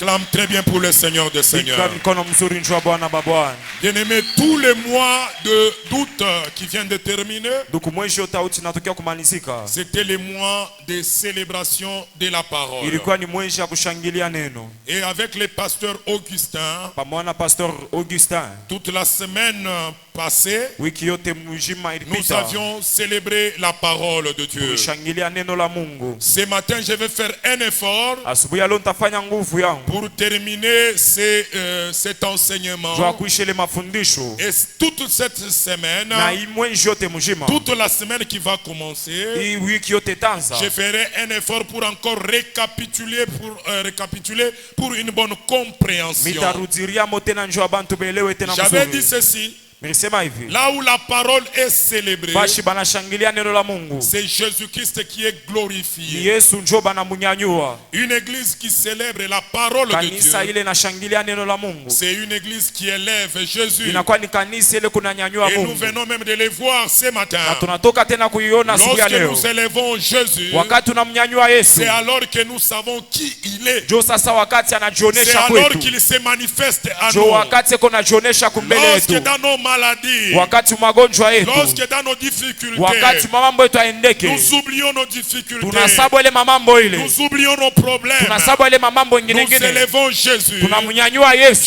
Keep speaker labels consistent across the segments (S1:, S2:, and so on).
S1: Acclame très bien pour le Seigneur des Seigneurs. Bien-aimés, tous les mois d'août qui viennent de terminer, c'était les mois de célébration de la parole. Et avec les pasteurs Augustin, toute la semaine passée, nous avions célébré la parole de Dieu. Ce matin, je vais faire un effort pour terminer cet enseignement. Et toute cette semaine, toute la semaine qui va commencer, je ferai un effort pour encore récapituler pour une bonne compréhension. J'avais dit ceci. Là où la parole est célébrée, c'est Jésus-Christ qui est glorifié. Une église qui célèbre la parole de Dieu, c'est une église qui élève Jésus. Et nous venons même de les voir ce matin. Lorsque nous élevons Jésus, c'est alors que nous savons qui il est. C'est alors qu'il se manifeste à nous. Lorsque dans nos maladies, lorsque dans nos difficultés, nous oublions nos difficultés, nous oublions nos problèmes, nous élevons Jésus.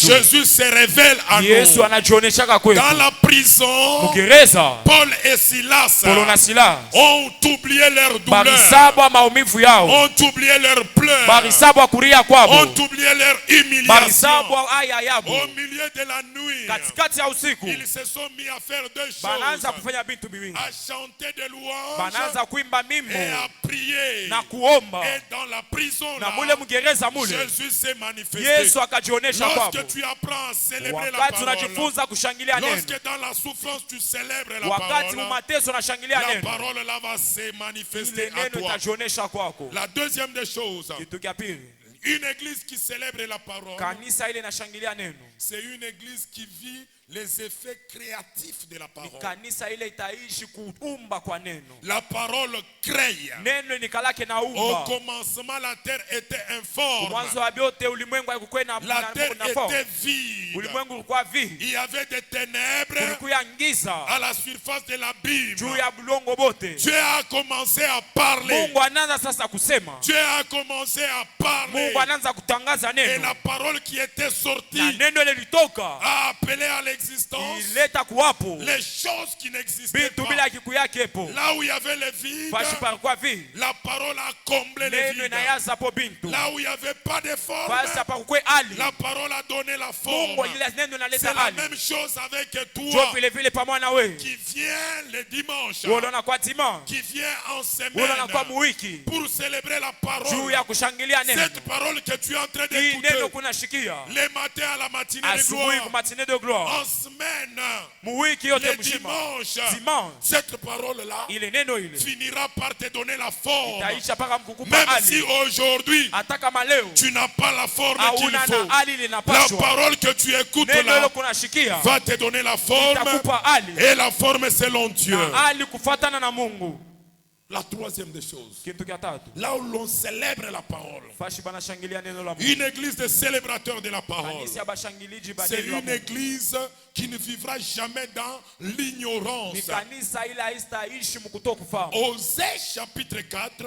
S1: Jésus se révèle à nous. Dans la prison, Paul et Silas ont oublié leur douleur, ont oublié leur pleurs, ont oublié leur humiliation. Au milieu de la nuit, ils se sont mis à faire deux choses: à chanter des louanges et à prier. Et dans la prison là, Jésus s'est manifesté. Lorsque tu apprends à célébrer la parole, lorsque dans la souffrance tu célèbres la parole là va se manifester à toi. La deuxième des choses, une église qui célèbre la parole, c'est une église qui vit les effets créatifs de la parole. La parole crée. Au commencement, la terre était informe. La terre était vide. Il y avait des ténèbres à la surface de l'abîme. Dieu a commencé à parler. Dieu a commencé à parler. Et la parole qui était sortie a appelé à l'existence les choses qui n'existaient pas. Là où il y avait le vide, la parole a comblé le vide. Là où il n'y avait pas de forme, la parole a donné la forme. C'est la même chose avec toi qui vient le dimanche, qui vient en semaine pour célébrer la parole. Cette parole que tu es en train d'écouter les matins à la matinée de gloire, en semaine, le dimanche, cette parole-là finira par te donner la forme. Même si aujourd'hui tu n'as pas la forme qu'il faut, la parole que tu écoutes là va te donner la forme, et la forme selon Dieu. La troisième des choses, là où l'on célèbre la parole, une église de célébrateurs de la parole, c'est une église qui ne vivra jamais dans l'ignorance. Osée chapitre 4,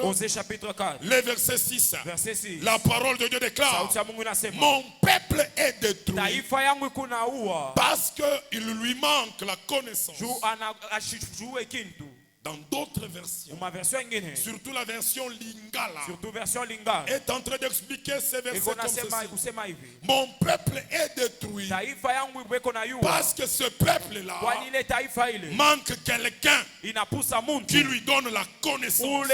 S1: le verset 6, la parole de Dieu déclare: mon peuple est détruit parce qu'il lui manque la connaissance. Dans d'autres versions, surtout la version Lingala, est en train d'expliquer ces versets comme ceci: mon peuple est détruit parce que ce peuple-là manque quelqu'un qui lui donne la connaissance,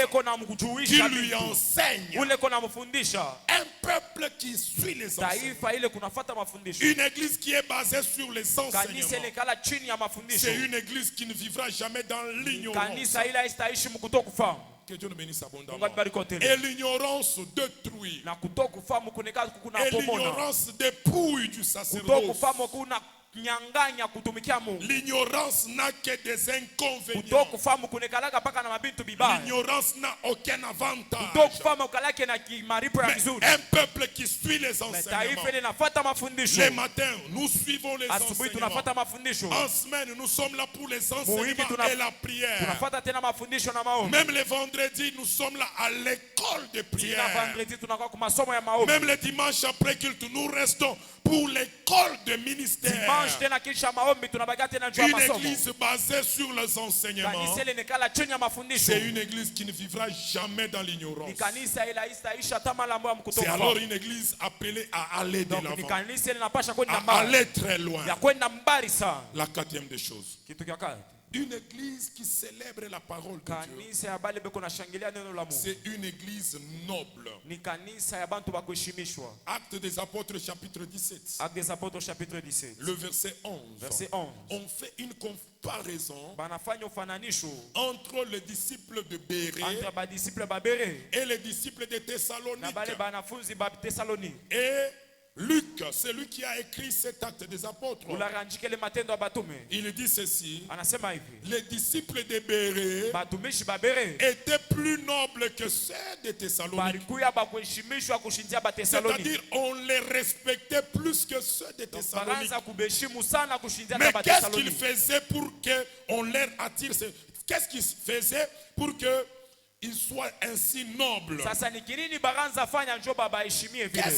S1: qui lui enseigne. Un peuple qui suit les enseignements. Une église qui est basée sur les enseignements, c'est une église qui ne vivra jamais dans l'ignorance. Que Dieu nous bénisse abondamment. Et l'ignorance détruit. Et l'ignorance dépouille du sacerdoce. L'ignorance n'a que des inconvénients. L'ignorance n'a aucun avantage. Mais un peuple qui suit les enseignements. Les matins, nous suivons les enseignements. En semaine, nous sommes là pour les enseignements et la prière. Même les vendredis, nous sommes là à l'école de prière. Même les dimanches après culte, nous restons pour l'école de ministère. Une église basée sur les enseignements. C'est une église qui ne vivra jamais dans l'ignorance. C'est alors une église appelée à aller de l'avant, à aller très loin. La quatrième des choses, une église qui célèbre la parole de Dieu. C'est une église noble. Actes des apôtres chapitre 17. Le verset 11. On fait une comparaison entre les disciples de Bérée et les disciples de Thessalonique. Et Luc, c'est lui qui a écrit cet acte des apôtres. Il dit ceci: les disciples de Bérée étaient plus nobles que ceux de Thessalonique. C'est-à-dire, on les respectait plus que ceux de Thessalonique. Mais qu'est-ce qu'ils faisaient pour qu'on leur attire? Qu'est-ce qu'ils faisaient pour que il soit ainsi noble? Qu'est-ce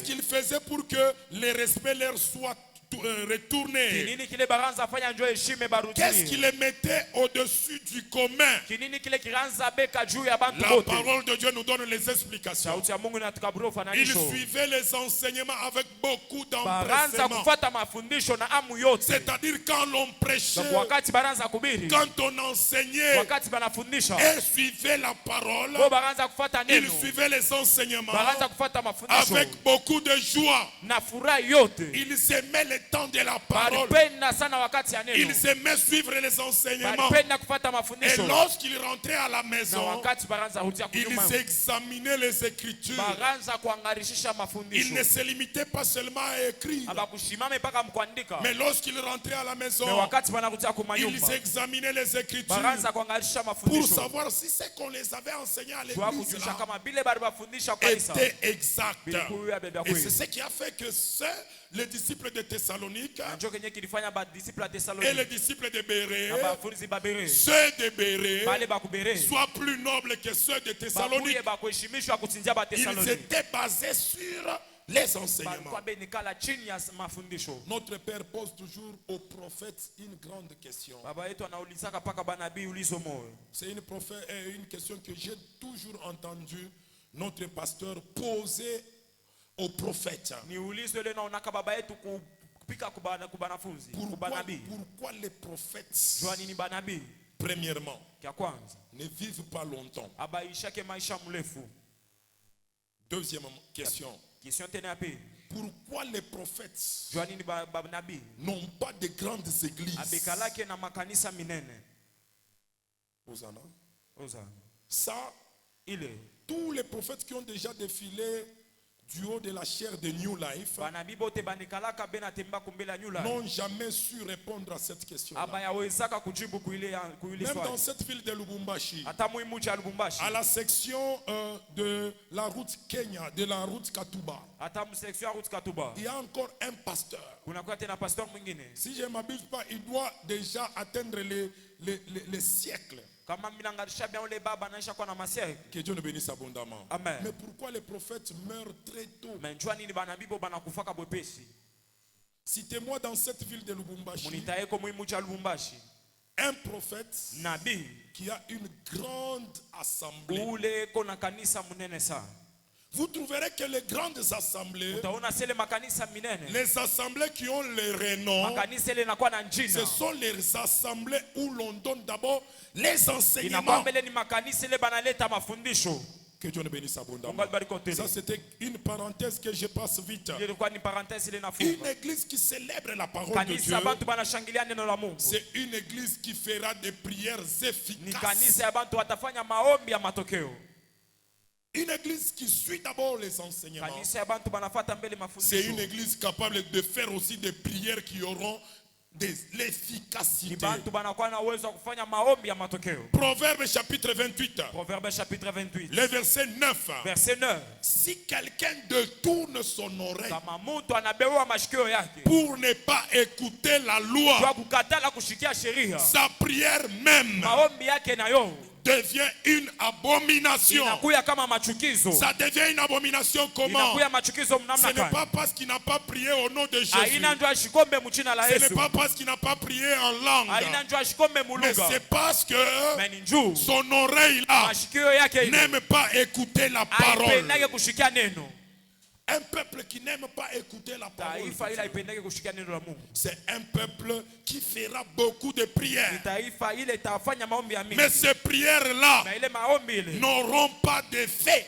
S1: qu'il faisait pour que le respect leur soit retourné? Qu'est-ce qui les mettait au-dessus du commun? La parole de Dieu nous donne les explications. Ils suivaient les enseignements avec beaucoup d'empressement. C'est-à-dire, quand l'on prêchait, quand on enseignait et suivait la parole, ils suivaient les enseignements avec beaucoup de joie. Ils aimaient le temps de la parole. Ils aimaient suivre les enseignements. Et lorsqu'ils rentraient à la maison, ils examinaient les Écritures. Ils ne se limitaient pas seulement à écrire. Mais lorsqu'ils rentraient à la maison, ils examinaient les Écritures pour savoir si ce qu'on les avait enseigné à l'église était exact. Et c'est ce qui a fait que les disciples de Thessalonique et les disciples de Bérée, ceux de Bérée soient plus nobles que ceux de Thessalonique. Ils étaient basés sur les enseignements. Notre Père pose toujours aux prophètes une grande question. C'est une question que j'ai toujours entendue notre pasteur poser aux prophètes. Pourquoi les prophètes, premièrement, ne vivent pas longtemps? Deuxième question. Pourquoi les prophètes n'ont pas de grandes églises? Ça, tous les prophètes qui ont déjà défilé du haut de la chair de New Life n'ont jamais su répondre à cette question. Même dans cette ville de Lubumbashi, à la section de la route Kenya, de la route Katuba, il y a encore un pasteur. Si je ne m'abuse pas, il doit déjà atteindre les siècles. Que Dieu nous bénisse abondamment. Amen. Mais pourquoi les prophètes meurent très tôt? Citez-moi dans cette ville de Lubumbashi un prophète qui a une grande assemblée. Vous trouverez que les grandes assemblées, les assemblées qui ont le renom, ce sont les assemblées où l'on donne d'abord les enseignements. Que Dieu nous bénisse abondamment. Ça, c'était une parenthèse que je passe vite. Une église qui célèbre la parole de Dieu, c'est une église qui fera des prières efficaces. Une église qui suit d'abord les enseignements. C'est une église capable de faire aussi des prières qui auront de l'efficacité.
S2: Proverbe chapitre 28.
S1: Proverbe chapitre 28.
S2: Le verset 9.
S1: Verset 9.
S2: Si quelqu'un détourne son oreille
S1: pour
S2: ne pas écouter la loi, sa prière même devient une abomination. Ça devient une abomination comment? Ce n'est pas parce qu'il n'a pas prié au nom de Jésus. Ce n'est pas parce qu'il n'a pas prié en langue. Mais c'est parce que son oreille là n'aime pas écouter la parole. Un peuple qui n'aime pas écouter la parole, c'est un peuple qui fera beaucoup de prières. Mais ces prières-là n'auront pas d'effet.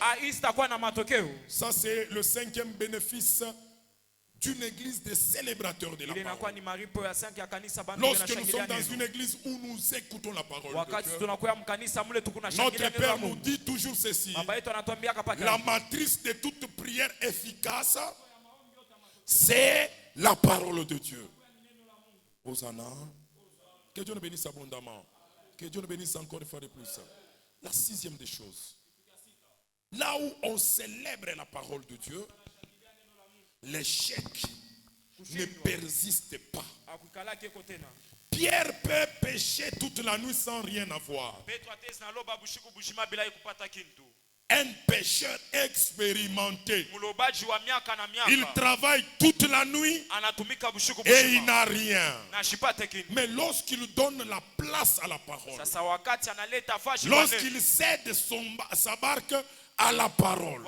S2: Ça, c'est le 5e bénéfice d'une église de célébrateurs de la parole. Lorsque nous sommes dans une église où nous écoutons la parole de Dieu, notre Père nous dit toujours ceci: la matrice de toute prière efficace, c'est la parole de Dieu. Hosanna. Que Dieu nous bénisse abondamment. Que Dieu nous bénisse encore une fois de plus. La 6e des choses, là où on célèbre la parole de Dieu, l'échec ne persiste pas. Pierre peut pécher toute la nuit sans rien avoir. Un pécheur expérimenté, il travaille toute la nuit et il n'a rien. Mais lorsqu'il donne la place à la parole, lorsqu'il cède sa barque à la parole,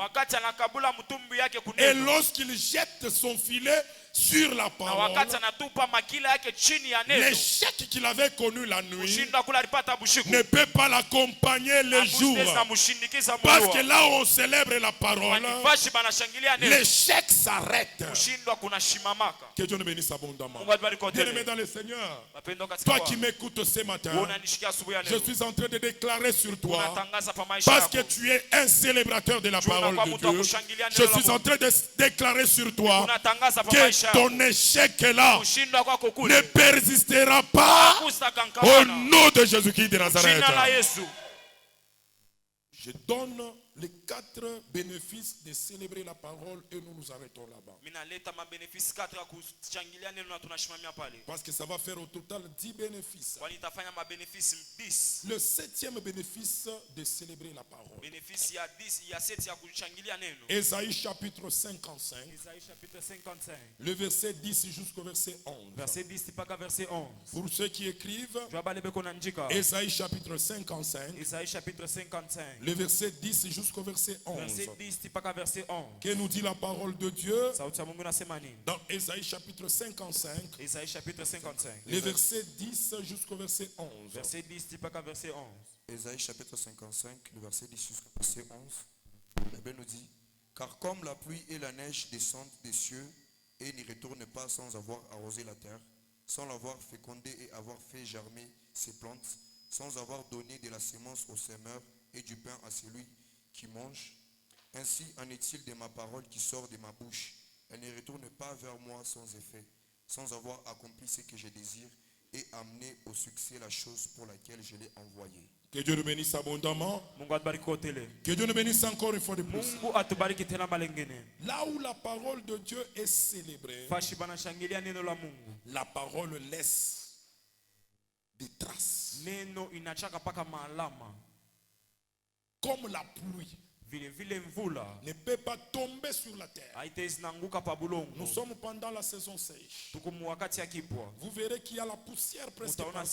S2: et lorsqu'il jette son filet sur la parole, l'échec qu'il avait connu la nuit ne peut pas l'accompagner les jours. Parce que là où on célèbre la parole, l'échec s'arrête. Que Dieu nous bénisse abondamment. Bien-aimé dans le Seigneur, toi qui m'écoutes ce matin, je suis en train de déclarer sur toi, parce que tu es un célébrateur de la parole de Dieu, je suis en train de déclarer sur toi que ton échec là ne persistera pas au nom de Jésus-Christ de Nazareth. Je donne les 4 bénéfices de célébrer la parole et nous nous arrêtons là-bas. Parce que ça va faire au total 10 bénéfices. Le 7e bénéfice de célébrer la parole. Ésaïe chapitre 55. Le verset 10 jusqu'au verset 11. Pour ceux qui écrivent, Ésaïe chapitre 55. Le verset 10 jusqu'au verset 11. Que nous dit la parole de Dieu dans Ésaïe chapitre 55. Le verset 10 jusqu'au verset 11.
S3: Ésaïe chapitre 55, le verset 10 jusqu'au verset 11. La Bible nous dit: car comme la pluie et la neige descendent des cieux et n'y retournent pas sans avoir arrosé la terre, sans l'avoir fécondée et avoir fait germer ses plantes, sans avoir donné de la sémence au semeur et du pain à celui qui mange, ainsi en est-il de ma parole qui sort de ma bouche. Elle ne retourne pas vers moi sans effet, sans avoir accompli ce que je désire et amené au succès la chose pour laquelle je l'ai envoyée.
S2: Que Dieu nous bénisse abondamment. Que Dieu nous bénisse encore une fois de plus. Là où la parole de Dieu est célébrée, la parole laisse des traces. Comme la pluie ne peut pas tomber sur la terre. Nous sommes pendant la saison sèche. Vous verrez qu'il y a la poussière presque partout. Mais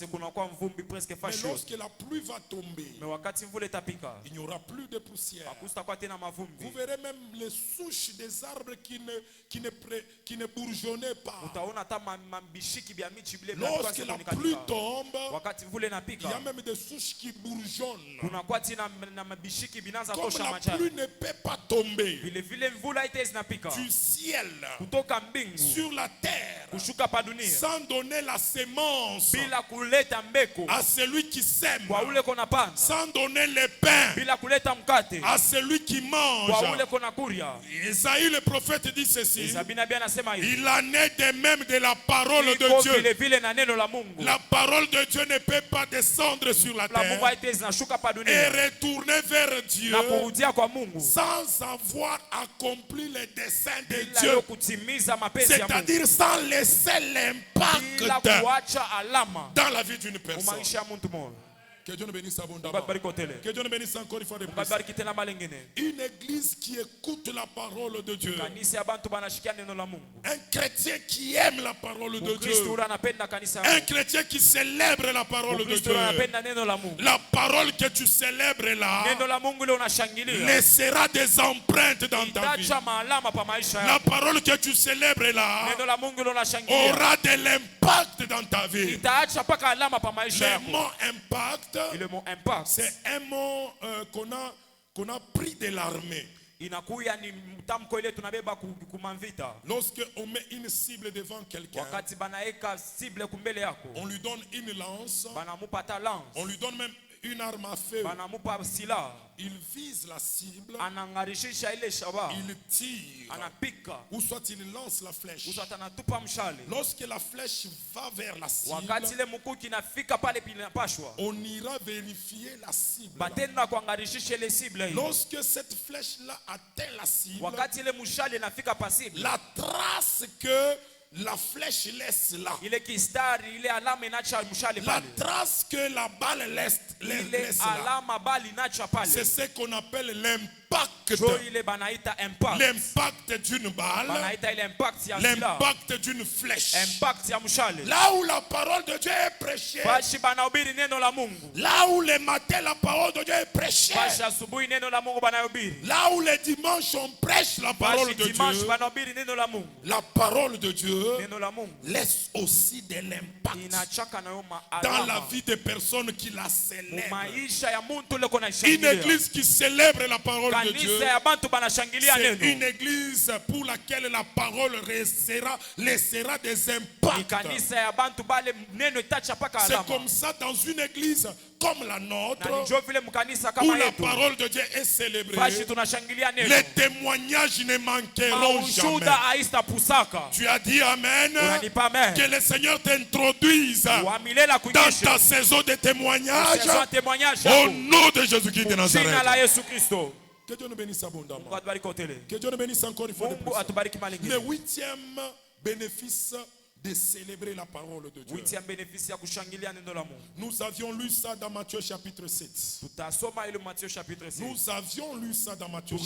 S2: lorsque la pluie va tomber, il n'y aura plus de poussière. Vous verrez même les souches des arbres qui ne bourgeonnaient pas. Lorsque la pluie tombe, il y a même des souches qui bourgeonnent. Comme la pluie ne peut pas tomber du ciel sur la terre sans donner la sémence à celui qui sème, sans donner le pain à celui qui mange. Isaïe le prophète dit ceci: il en est de même de la parole de Dieu. La parole de Dieu ne peut pas descendre sur la terre et retourner vers Dieu sans avoir accompli les desseins de Dieu, c'est-à-dire sans laisser l'impact dans la vie d'une personne. Que Dieu nous bénisse abondamment. Que Dieu nous bénisse encore une fois de plus. Une église qui écoute la parole de Dieu. Un chrétien qui aime la parole de Dieu. Un chrétien qui célèbre la parole de Dieu. La parole que tu célèbres là laissera des empreintes dans ta vie. La parole que tu célèbres là aura de l'impact dans ta vie. Le mot impact, c'est un mot qu'on a pris de l'armée. Lorsque on met une cible devant quelqu'un, on lui donne une lance, on lui donne même une arme à feu. Il vise la cible, il tire, ou soit il lance la flèche. Lorsque la flèche va vers la cible, on ira vérifier la cible. Lorsque cette flèche-là atteint la cible, la trace que la flèche laisse là, la trace que la balle laisse là, c'est ce qu'on appelle l'impact. L'impact d'une balle, l'impact d'une flèche. Là où la parole de Dieu est prêchée, là où le matin la parole de Dieu est prêchée, là où les dimanches on prêche la parole de Dieu, la parole de Dieu laisse aussi de l'impact dans la vie des personnes qui la célèbrent. Une église qui célèbre la parole de Dieu, c'est une église pour laquelle la parole laissera des impacts. C'est comme ça dans une église comme la nôtre, où la parole de Dieu est célébrée, les témoignages ne manqueront jamais. Tu as dit Amen. Que le Seigneur t'introduise dans ta saison de témoignages au nom de Jésus-Christ de Nazareth. Que Dieu nous bénisse abondamment. Que Dieu nous bénisse encore une fois de plus. Le 8e bénéfice de célébrer la parole de Dieu. Nous avions lu ça dans Matthieu chapitre 7. Nous avions lu ça dans Matthieu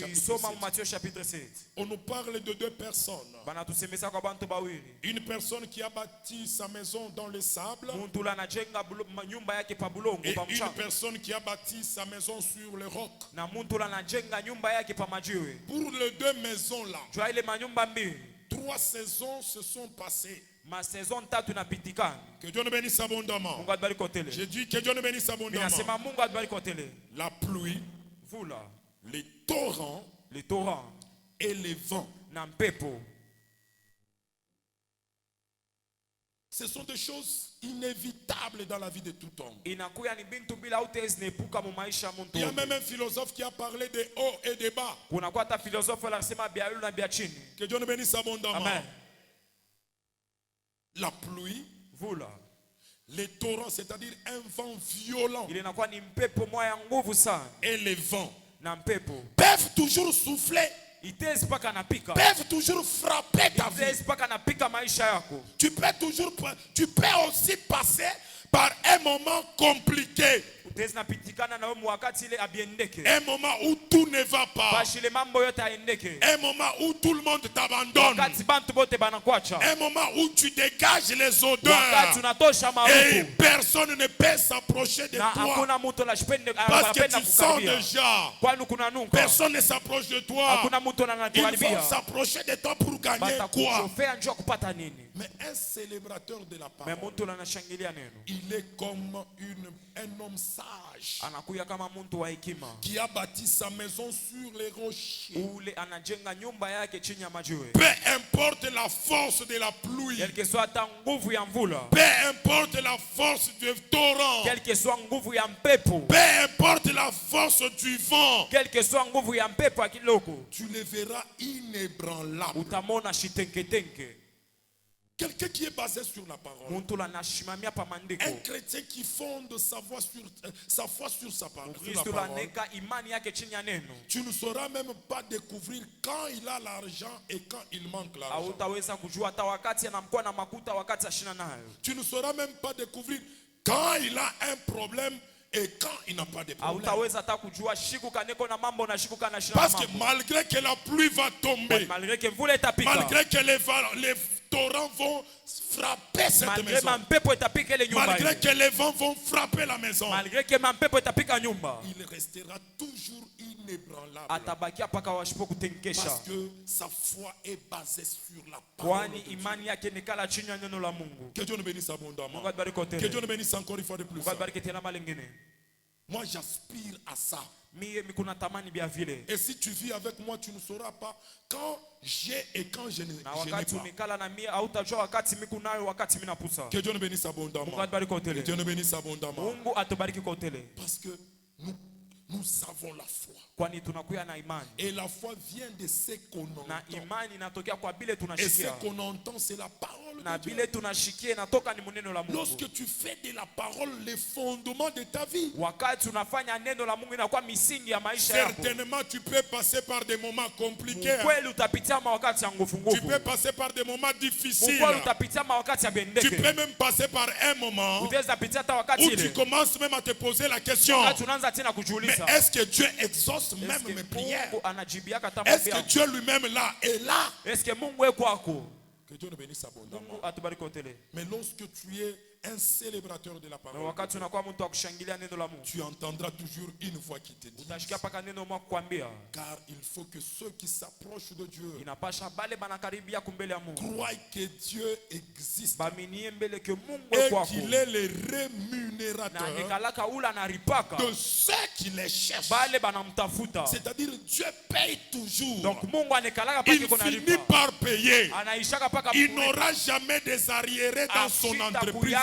S2: chapitre 7. On nous parle de deux personnes. Une personne qui a bâti sa maison dans le sable, et une personne qui a bâti sa maison sur le roc. Pour les deux maisons là, 3 saisons se sont passées. Que Dieu nous bénisse abondamment. J'ai dit que Dieu nous bénisse abondamment. La pluie, les torrents et les vents. Ce sont des choses inévitables dans la vie de tout homme. Il y a même un philosophe qui a parlé de haut et de bas. Que Dieu nous bénisse abondamment. Amen. La pluie, les torrents, c'est-à-dire un vent violent, et les vents peuvent toujours souffler, peuvent toujours frapper ta vie. Tu peux aussi passer par un moment compliqué, un moment où tout ne va pas, un moment où tout le monde t'abandonne, un moment où tu dégages les odeurs et personne ne peut s'approcher de toi parce que tu sens déjà. Personne ne s'approche de toi. Ils vont s'approcher de toi pour gagner quoi? Mais un célébrateur de la parole, il il est comme un homme sage qui a bâti sa maison sur les rochers. Peu importe la force de la pluie, peu importe la force du torrent, peu importe la force du vent, tu le verras inébranlable. Quelqu'un qui est basé sur la parole. Un chrétien qui fonde sa foi sur sa parole. Tu ne sauras même pas découvrir quand il a l'argent et quand il manque l'argent. Tu ne sauras même pas découvrir quand il a un problème et quand il n'a pas de problème. Parce que malgré que la pluie va tomber, malgré que les torrents vont frapper cette maison, malgré que les vents vont frapper la maison, il restera toujours inébranlable. Parce que sa foi est basée sur la parole de Dieu. Que Dieu nous bénisse abondamment. Que Dieu nous bénisse encore une fois de plus. Moi j'aspire à ça. Et si tu vis avec moi, tu ne sauras pas quand j'ai et quand je n'ai pas. Que Dieu nous bénisse abondamment. Que Dieu nous bénisse abondamment. Parce que nous avons la foi. Et la foi vient de ce qu'on entend. Et ce qu'on entend, c'est la parole de Dieu. Lorsque tu fais de la parole le fondement de ta vie, certainement tu peux passer par des moments compliqués. Tu peux passer par des moments difficiles. Tu peux même passer par un moment où tu commences même à te poser la question: mais est-ce que Dieu exauce même mes prières? Est-ce que Dieu lui-même là est là? Que Dieu nous bénisse abondamment. Mais lorsque tu es un célébrateur de la parole, tu entendras toujours une voix qui te dit: car il faut que ceux qui s'approchent de Dieu croient que Dieu existe et qu'il est le rémunérateur de ceux qui les cherchent. C'est-à-dire Dieu paye toujours. Il finit par payer. Il n'aura jamais des arriérés dans son entreprise.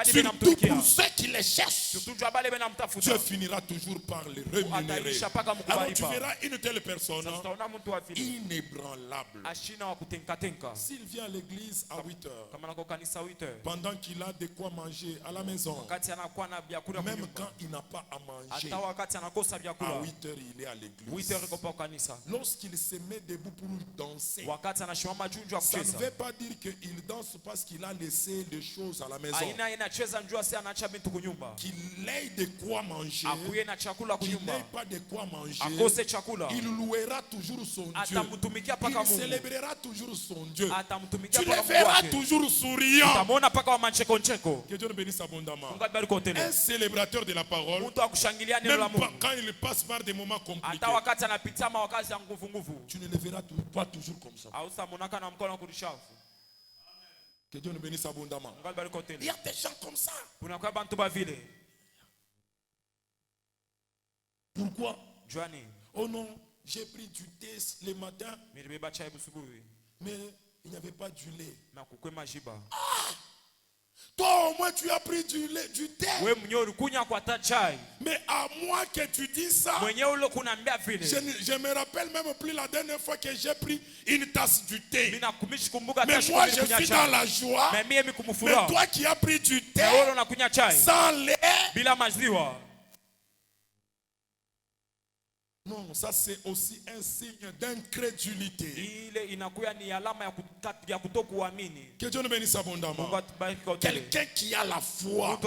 S2: Surtout pour ceux qui les cherchent, Dieu finira toujours par les rémunérer. Alors tu verras une telle personne inébranlable. S'il vient à l'église à 8 heures, pendant qu'il a de quoi manger à la maison, même quand il n'a pas à manger, à 8 heures il est à l'église. Lorsqu'il se met debout pour danser, ça ne veut pas dire qu'il danse parce qu'il a laissé des choses à la maison. Qu'il ait de quoi manger, qu'il n'ait pas de quoi manger, il louera toujours son Dieu. Il célébrera toujours son Dieu. Tu le verras toujours souriant. Que Dieu nous bénisse abondamment. Un célébrateur de la parole, même quand il passe par des moments compliqués, tu ne le verras pas toujours comme ça. Que Dieu nous bénisse abondamment. Il y a des gens comme ça. Pourquoi? Oh non, j'ai pris du thé le matin, mais il n'y avait pas du lait. Toi au moins tu as pris du lait, du thé. Mais à moi que tu dis ça, je me rappelle même plus la dernière fois que j'ai pris une tasse du thé. Mais moi je suis dans la joie. Mais toi qui as pris du thé sans lait, non, ça c'est aussi un signe d'incrédulité. Que Dieu nous bénisse abondamment. Quelqu'un qui a la foi,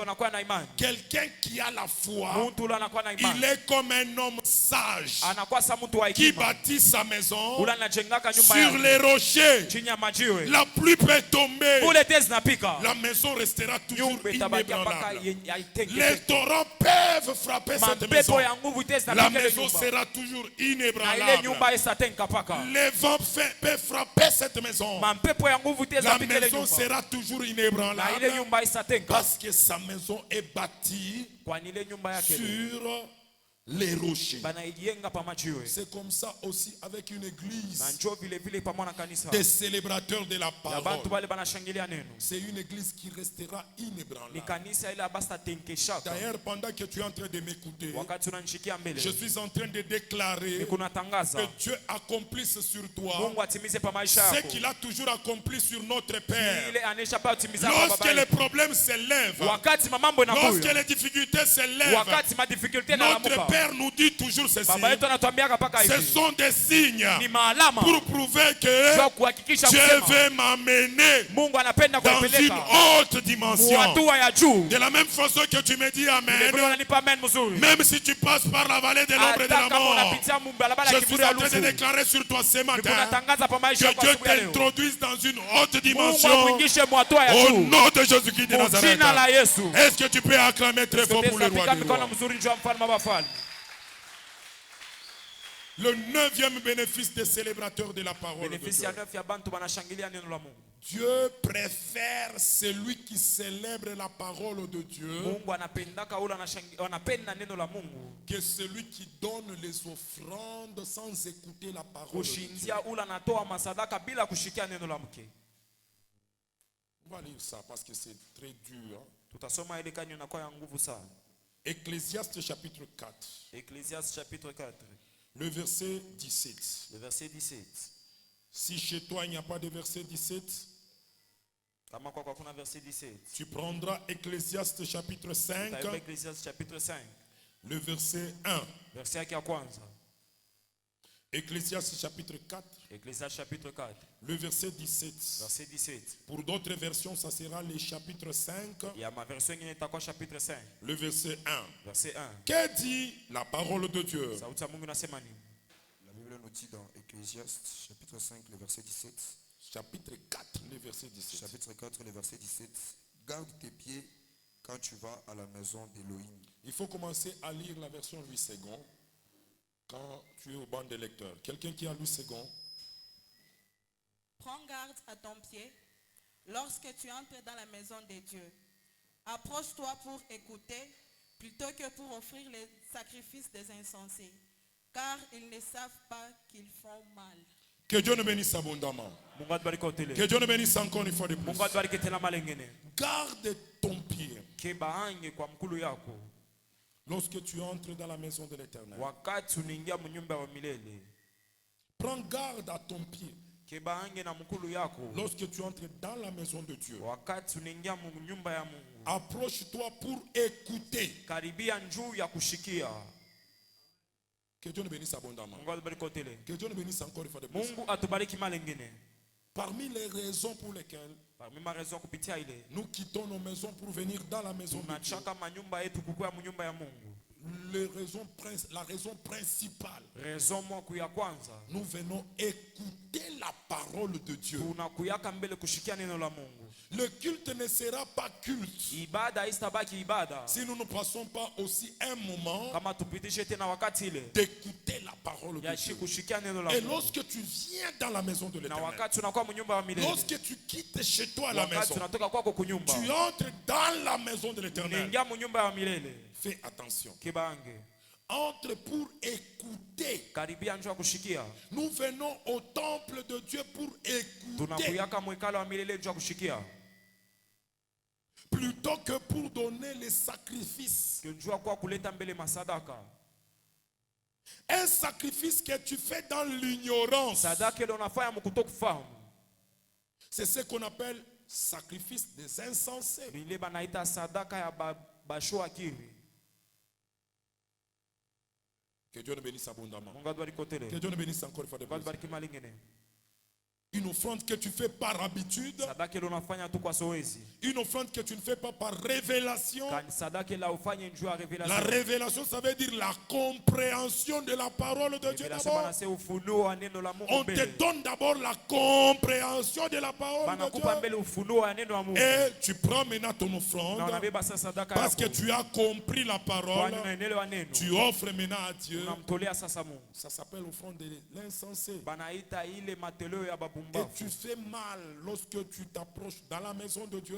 S2: quelqu'un qui a la foi, il est comme un homme sage qui bâtit sa maison sur les rochers. La pluie peut tomber, la maison restera toujours inébranlable. Les torrents peuvent frapper cette maison, la maison sera sera toujours inébranlable. Les vents peuvent frapper cette maison. La maison sera toujours inébranlable parce que sa maison est bâtie sur les rochers. C'est comme ça aussi avec une église des célébrateurs de la parole. C'est une église qui restera inébranlable. D'ailleurs, pendant que tu es en train de m'écouter, je suis en train de déclarer que Dieu accomplisse sur toi ce qu'il a toujours accompli sur notre Père. Lorsque les problèmes s'élèvent, lorsque les difficultés s'élèvent, notre Père nous dit toujours ceci. Ce sont des signes pour prouver que Dieu veut m'amener dans une autre dimension. De la même façon que tu me dis Amen, même si tu passes par la vallée de l'ombre et de la mort, je suis en train de déclarer sur toi ce matin que Dieu t'introduise dans une autre dimension au nom de Jésus-Christ de Nazareth. Est-ce que tu peux acclamer très fort pour le roi des rois? Le 9e bénéfice des célébrateurs de la parole de Dieu. Dieu préfère celui qui célèbre la parole de Dieu que celui qui donne les offrandes sans écouter la parole de Dieu. On va lire ça parce que c'est très dur. Ecclésiaste chapitre 4.
S1: Ecclésiaste chapitre 4.
S2: Le verset 17.
S1: Le verset 17.
S2: Si chez toi il n'y a pas de verset 17, tu prendras Ecclésiaste chapitre 5. Le verset 1. Ecclésiaste chapitre 4.
S1: Ecclésiaste chapitre 4.
S2: Le verset 17.
S1: Verset 17.
S2: Pour d'autres versions, ça sera le chapitre 5.
S1: Il y a ma version qui est chapitre 5.
S2: Le verset 1.
S1: Verset 1.
S2: Que dit la parole de Dieu?
S3: La Bible nous dit dans Ecclésiaste chapitre 5, le verset 17.
S2: Chapitre 4, le verset 17.
S3: Chapitre 4, le verset 17. Garde tes pieds quand tu vas à la maison d'Élohim.
S2: Il faut commencer à lire la version 8 secondes quand tu es au banc des lecteurs. Quelqu'un qui a 8 secondes.
S4: Prends garde à ton pied lorsque tu entres dans la maison de Dieu. Approche-toi pour écouter plutôt que pour offrir les sacrifices des insensés, car ils ne savent pas qu'ils font mal.
S2: Que Dieu nous bénisse abondamment. Que Dieu nous bénisse encore une fois de plus. Garde ton pied lorsque tu entres dans la maison de l'Éternel. Prends garde à ton pied lorsque tu entres dans la maison de Dieu. Approche-toi pour écouter. Que Dieu nous bénisse abondamment. Que Dieu nous bénisse encore une fois de plus. Parmi les raisons pour lesquelles nous quittons nos maisons pour venir dans la maison de Dieu, la raison principale, nous venons écouter la parole de Dieu. Le culte ne sera pas culte si nous ne passons pas aussi un moment d'écouter la parole de Dieu. Et lorsque tu viens dans la maison de l'Éternel, lorsque tu quittes chez toi la maison, tu entres dans la maison de l'Éternel. Fais attention. Entre pour écouter. Nous venons au temple de Dieu pour écouter. Plutôt que pour donner les sacrifices. Un sacrifice que tu fais dans l'ignorance, c'est ce qu'on appelle sacrifice des insensés. Que Dieu nous bénisse abondamment. Que Dieu nous bénisse encore une fois de plus. Une offrande que tu fais par habitude. Une offrande que tu ne fais pas par révélation. La révélation, ça veut dire la compréhension de la parole de Dieu d'abord. On te donne d'abord la compréhension de la parole de Dieu. Et tu prends maintenant ton offrande parce que tu as compris la parole. Tu offres maintenant à Dieu. Ça s'appelle offrande de l'insensé. Et tu fais mal lorsque tu t'approches dans la maison de Dieu.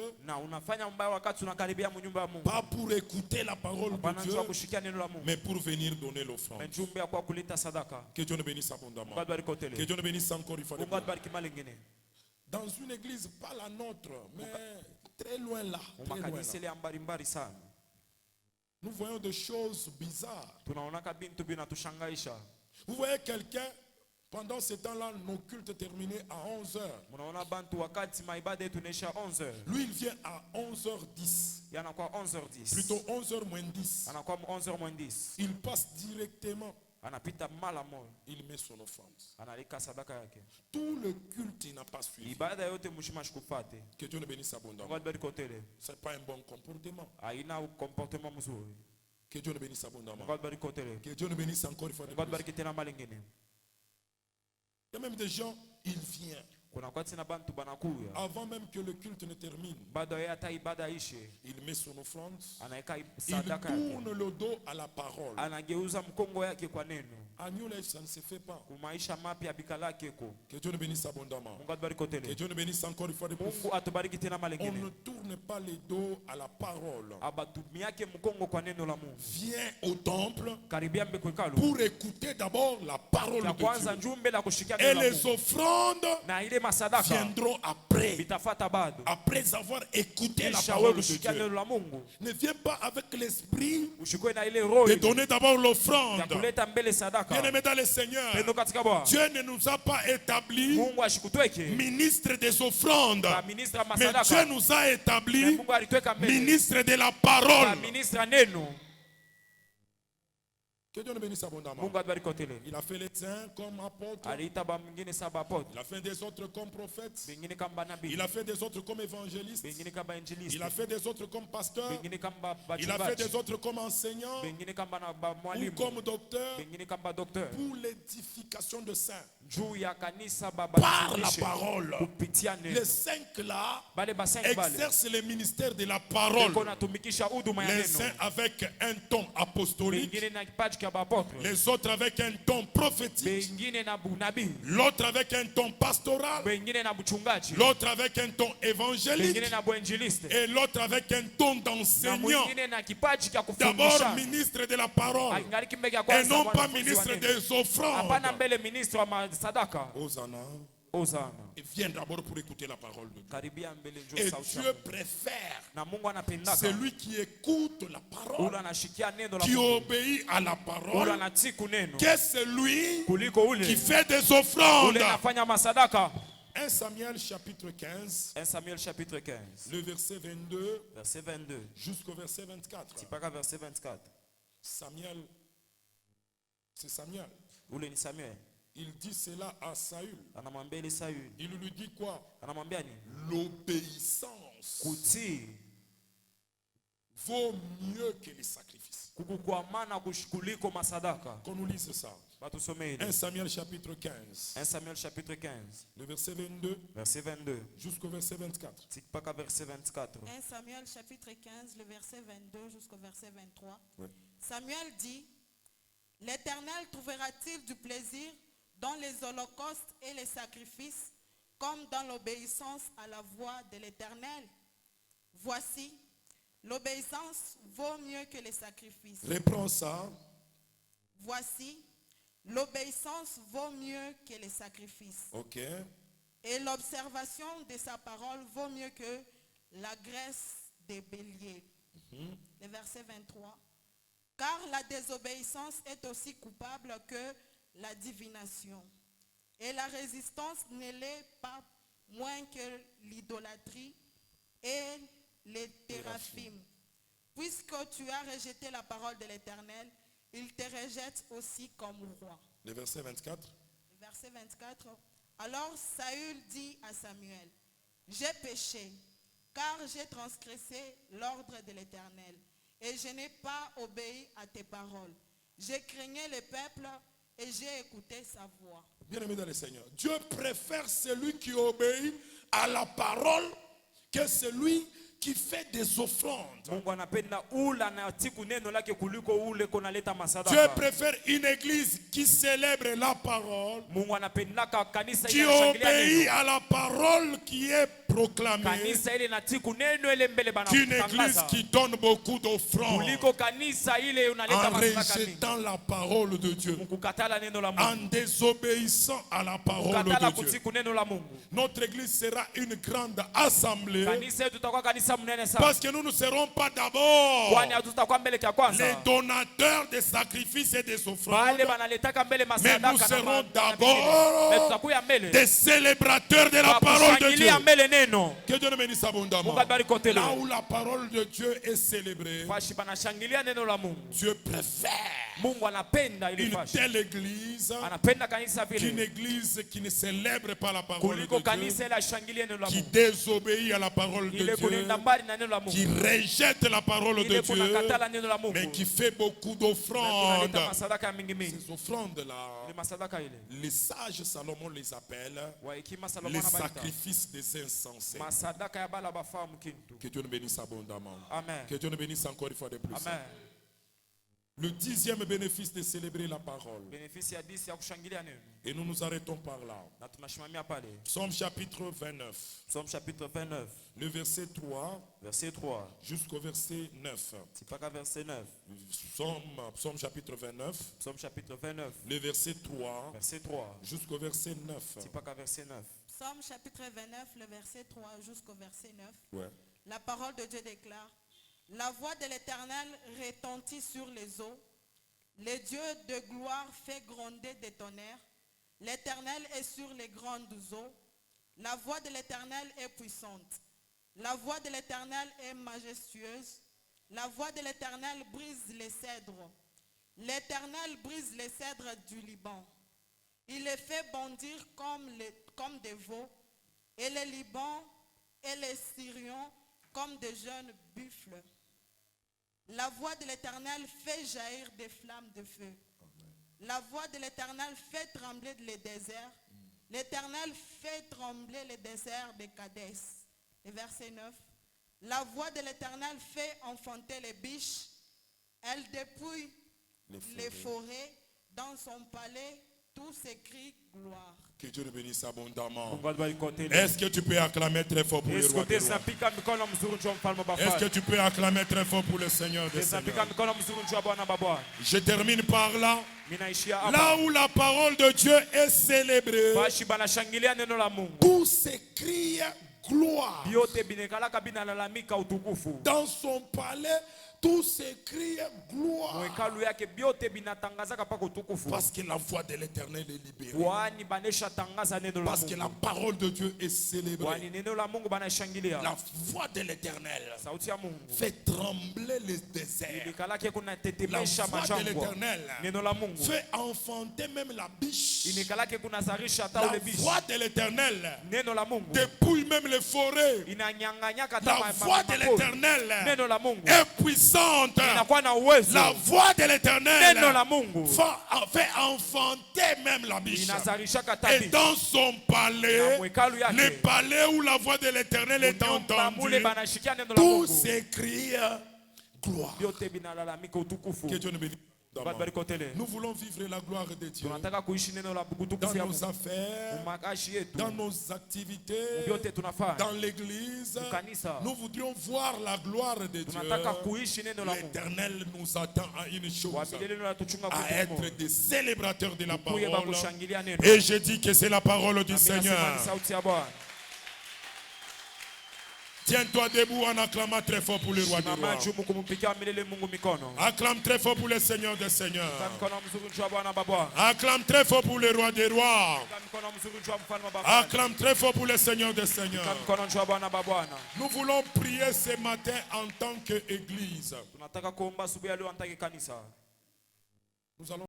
S2: Pas pour écouter la parole de Dieu, mais pour venir donner l'offrande. Que Dieu nous bénisse abondamment. Que Dieu nous bénisse encore une fois. Dans une église, pas la nôtre, mais très loin là. Nous voyons des choses bizarres. Vous voyez quelqu'un. Pendant ce temps-là, nos cultes terminaient à 11h. Lui, il vient à 11h10. Plutôt 11h moins 10. Il passe directement. Il met son offrande. Tout le culte n'a pas suivi. Que Dieu nous bénisse abondamment. Ce n'est pas un bon comportement. Que Dieu nous bénisse abondamment. Que Dieu nous bénisse encore une fois. Il y a même des gens, ils viennent. Avant même que le culte ne termine, il met son offrande, il tourne le dos à la parole. À New Life, ça ne se fait pas. Que Dieu nous bénisse abondamment. Que Dieu nous bénisse encore une fois de plus. On ne tourne pas les dos à la parole. Viens au temple pour écouter d'abord la parole de Dieu. Et les offrandes viendront après. Après avoir écouté la parole de Dieu. Ne viens pas avec l'esprit de donner d'abord l'offrande. Bien-aimés dans le Seigneur, Dieu ne nous a pas établis ministres des offrandes, mais Dieu nous a établis ministres de la parole. Que Dieu nous bénisse abondamment. Il a fait les saints comme apôtres. Il a fait des autres comme prophètes. Il a fait des autres comme évangélistes. Il a fait des autres comme pasteurs. Il a fait des autres comme enseignants ou comme docteurs pour l'édification de saints. Par la parole. Les 5 là exercent le ministère de la parole. Les saints avec un ton apostolique. Les autres avec un ton prophétique. L'autre avec un ton pastoral. L'autre avec un ton évangélique. Et l'autre avec un ton d'enseignant. D'abord ministre de la parole. Et non pas ministre des offrandes. Hosanna. Et viens d'abord pour écouter la parole de Dieu. Et Dieu préfère celui qui écoute la parole, qui obéit à la parole, que celui qui fait des offrandes. 1 Samuel chapitre 15.
S1: 1 Samuel chapitre 15.
S2: Le verset 22.
S1: Verset 22.
S2: Jusqu'au verset 24.
S1: Verset 24.
S2: Samuel. C'est Samuel.
S1: Samuel.
S2: Il dit cela à Saül. Il lui dit quoi? L'obéissance vaut mieux que les sacrifices. Qu'on nous lise ça. 1 Samuel chapitre 15.
S1: 1 Samuel chapitre 15.
S2: Le verset 22.
S1: Verset 22.
S2: Jusqu'au verset 24.
S4: 1 Samuel chapitre 15, le verset 22 jusqu'au verset 23.
S2: Oui.
S4: Samuel dit: L'Éternel trouvera-t-il du plaisir dans les holocaustes et les sacrifices, comme dans l'obéissance à la voix de l'Éternel? Voici, l'obéissance vaut mieux que les sacrifices.
S2: Reprends ça.
S4: Voici, l'obéissance vaut mieux que les sacrifices.
S2: Ok.
S4: Et l'observation de sa parole vaut mieux que la graisse des béliers. Le verset 23. Car la désobéissance est aussi coupable que la divination. Et la résistance ne l'est pas moins que l'idolâtrie et les théraphim. Puisque tu as rejeté la parole de l'Éternel, il te rejette aussi comme roi.
S2: Le verset 24.
S4: Verset 24. Alors Saül dit à Samuel, j'ai péché, car j'ai transgressé l'ordre de l'Éternel, et je n'ai pas obéi à tes paroles. J'ai craigné le peuple et j'ai écouté sa voix.
S2: Bien-aimé dans le Seigneur, Dieu préfère celui qui obéit à la parole que celui qui fait des offrandes. Dieu préfère une église qui célèbre la parole, qui obéit à la parole qui est proclamée, qu'une église qui donne beaucoup d'offrandes en rejetant la parole de Dieu, en désobéissant à la parole de Dieu. Notre église sera une grande assemblée, parce que nous ne serons pas d'abord les donateurs des sacrifices et des offrandes, mais nous serons d'abord des célébrateurs de la parole de Dieu. Que Dieu nous bénisse abondamment. Là où la parole de Dieu est célébrée, Dieu préfère une telle église qu'une église qui ne célèbre pas la parole de Dieu, qui désobéit à la parole de Dieu, qui rejette la parole de Dieu, mais qui fait beaucoup d'offrandes. Ces offrandes-là, les sages Salomon les appelle les sacrifices des insensés. Que Dieu nous bénisse abondamment. Amen. Que Dieu nous bénisse encore une fois de plus. Amen. Le 10e bénéfice de célébrer la parole. Et nous nous arrêtons par là. Psaume chapitre 29.
S1: Psaume chapitre 29.
S2: Le verset 3.
S1: Verset 3.
S2: Jusqu'au verset 9.
S1: C'est pas qu'à verset 9.
S2: Psaume chapitre 29.
S1: Psaume chapitre 29.
S2: Le verset 3.
S1: Verset 3.
S2: Jusqu'au verset 9.
S1: C'est pas qu'à verset 9.
S4: Psaume chapitre 29, le verset 3 jusqu'au verset 9.
S2: Ouais.
S4: La parole de Dieu déclare: la voix de l'Éternel retentit sur les eaux. Le Dieu de gloire fait gronder des tonnerres. L'Éternel est sur les grandes eaux. La voix de l'Éternel est puissante. La voix de l'Éternel est majestueuse. La voix de l'Éternel brise les cèdres. L'Éternel brise les cèdres du Liban. Il les fait bondir comme des veaux, et les Libans et les Syriens comme de jeunes buffles. La voix de l'Éternel fait jaillir des flammes de feu. La voix de l'Éternel fait trembler les déserts. L'Éternel fait trembler les déserts de Kadès. Et verset 9. La voix de l'Éternel fait enfanter les biches. Elle dépouille les forêts. Dans son palais, tout s'écrie gloire.
S2: Que Dieu nous bénisse abondamment. Est-ce que tu peux acclamer très fort pour le roi des rois? Est-ce que tu peux acclamer très fort pour le Seigneur des Seigneurs? Je termine par là. Là où la parole de Dieu est célébrée, tout s'écrie gloire. Dans son palais, tout s'écrie gloire. Parce que la voix de l'Éternel est libérée. Parce que la parole de Dieu est célébrée. La voix de l'Éternel fait trembler les déserts. La voix de l'Éternel fait enfanter même la biche. La voix de l'Éternel dépouille même les forêts. La voix de l'Éternel est puissante. La voix de l'Éternel fait enfanter même la biche. Et dans son palais, le palais où la voix de l'Éternel est entendue, tout s'écrie gloire. Que Dieu nous bénisse. Nous voulons vivre la gloire de Dieu dans nos affaires, dans nos activités, dans l'église. Nous voudrions voir la gloire de Dieu. L'Éternel nous attend à une chose, à être des célébrateurs de la parole. Et je dis que c'est la parole du Seigneur. Tiens-toi debout en acclamant très fort pour le roi des rois. Acclame très fort pour le Seigneur des seigneurs. Acclame très fort pour le roi des rois. Acclame très fort pour le Seigneur des seigneurs. Nous voulons prier ce matin en tant qu'église. Nous allons